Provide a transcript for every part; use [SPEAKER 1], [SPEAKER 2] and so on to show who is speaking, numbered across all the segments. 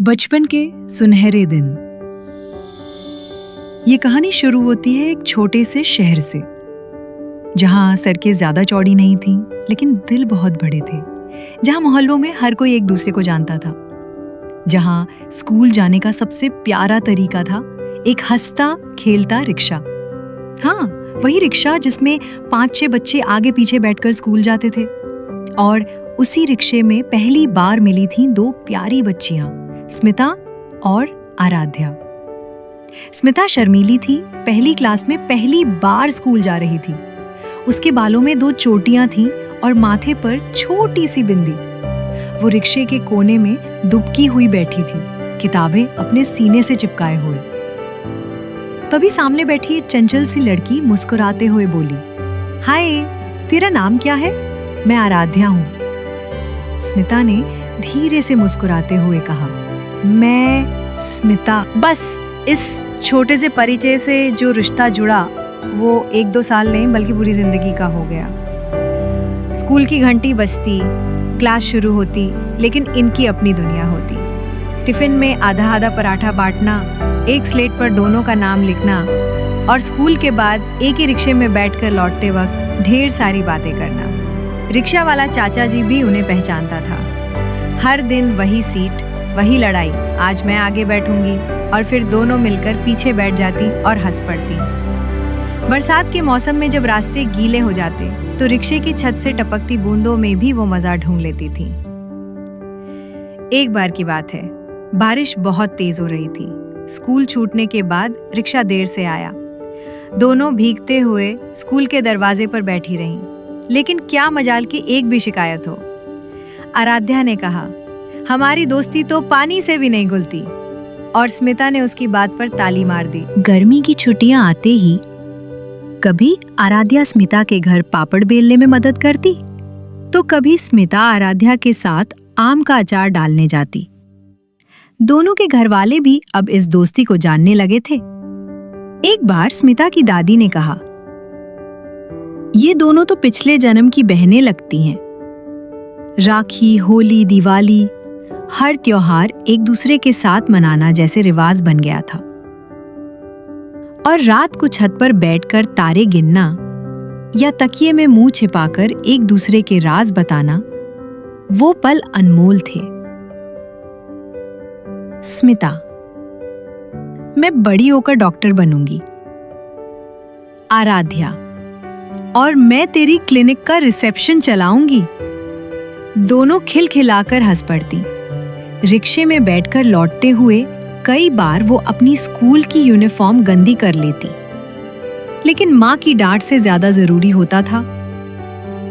[SPEAKER 1] बचपन के सुनहरे दिन। ये कहानी शुरू होती है एक छोटे से शहर से, जहां सड़कें ज्यादा चौड़ी नहीं थीं, लेकिन दिल बहुत बड़े थे। जहां मोहल्लों में हर कोई एक दूसरे को जानता था। जहां स्कूल जाने का सबसे प्यारा तरीका था एक हंसता खेलता रिक्शा। हाँ, वही रिक्शा जिसमें 5-6 बच्चे आगे पीछे बैठकर स्कूल जाते थे। और उसी रिक्शे में पहली बार मिली थीं 2 प्यारी बच्चियां, स्मिता और आराध्या। स्मिता शर्मीली थी, पहली क्लास में पहली बार स्कूल जा रही थी। उसके बालों में 2 चोटियां थीं और माथे पर छोटी सी बिंदी। वो रिक्शे के कोने में दुबकी हुई बैठी थी, किताबें अपने सीने से चिपकाए हुए। तभी सामने बैठी एक चंचल सी लड़की मुस्कुराते हुए बोली, हाय, तेरा नाम क्या है? मैं आराध्या हूँ। स्मिता ने धीरे से मुस्कुराते हुए कहा, मैं स्मिता। बस इस छोटे से परिचय से जो रिश्ता जुड़ा वो 1-2 साल नहीं बल्कि पूरी जिंदगी का हो गया। स्कूल की घंटी बजती, क्लास शुरू होती, लेकिन इनकी अपनी दुनिया होती। टिफिन में आधा आधा पराठा बांटना, एक स्लेट पर दोनों का नाम लिखना और स्कूल के बाद एक ही रिक्शे में बैठकर लौटते वक्त ढेर सारी बातें करना। रिक्शा वाला चाचा जी भी उन्हें पहचानता था। हर दिन वही सीट, वही लड़ाई, आज मैं आगे बैठूंगी, और फिर दोनों मिलकर पीछे बैठ जाती और हंस पड़ती। बरसात के मौसम में जब रास्ते गीले हो जाते तो रिक्शे की छत से टपकती बूंदों में भी वो मजा ढूंढ लेती थी। एक बार की बात है, बारिश बहुत तेज हो रही थी। स्कूल छूटने के बाद रिक्शा देर से आया। दोनों भीगते हुए स्कूल के दरवाजे पर बैठी रहीं, लेकिन क्या मजाल की एक भी शिकायत हो। आराध्या ने कहा, हमारी दोस्ती तो पानी से भी नहीं घुलती, और स्मिता ने उसकी बात पर ताली मार दी। गर्मी की छुट्टियां आते ही कभी आराध्या स्मिता के घर पापड़ बेलने में मदद करती, तो कभी स्मिता आराध्या के साथ आम का अचार डालने जाती। दोनों के घर वाले भी अब इस दोस्ती को जानने लगे थे। एक बार स्मिता की दादी ने कहा, ये दोनों तो पिछले जन्म की बहनें लगती हैं। राखी, होली, दिवाली, हर त्योहार एक दूसरे के साथ मनाना जैसे रिवाज बन गया था। और रात को छत पर बैठकर तारे गिनना या तकिए में मुंह छिपाकर एक दूसरे के राज बताना, वो पल अनमोल थे। स्मिता, मैं बड़ी होकर डॉक्टर बनूंगी। आराध्या, और मैं तेरी क्लिनिक का रिसेप्शन चलाऊंगी। दोनों खिलखिलाकर हंस पड़ती। रिक्शे में बैठकर लौटते हुए कई बार वो अपनी स्कूल की यूनिफॉर्म गंदी कर लेती, लेकिन माँ की डांट से ज्यादा जरूरी होता था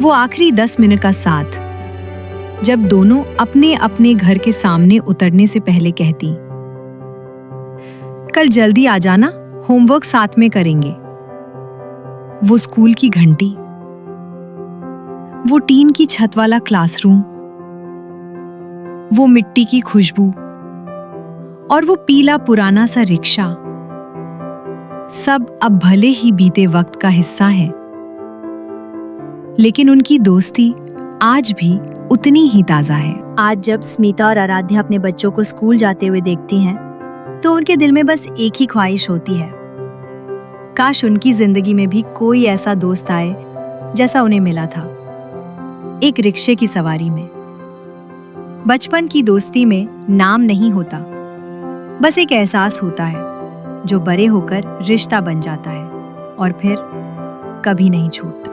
[SPEAKER 1] वो आखिरी 10 मिनट का साथ, जब दोनों अपने अपने घर के सामने उतरने से पहले कहती, कल जल्दी आ जाना, होमवर्क साथ में करेंगे। वो स्कूल की घंटी, वो टीन की छत वाला क्लासरूम, वो मिट्टी की खुशबू और वो पीला पुराना सा रिक्शा, सब अब भले ही बीते वक्त का हिस्सा है, लेकिन उनकी दोस्ती आज भी उतनी ही ताजा है।
[SPEAKER 2] आज जब स्मिता और आराध्या अपने बच्चों को स्कूल जाते हुए देखती हैं, तो उनके दिल में बस एक ही ख्वाहिश होती है, काश उनकी जिंदगी में भी कोई ऐसा दोस्त आए जैसा उन्हें मिला था, एक रिक्शे की सवारी में। बचपन की दोस्ती में नाम नहीं होता, बस एक एहसास होता है जो बड़े होकर रिश्ता बन जाता है और फिर कभी नहीं छूटता।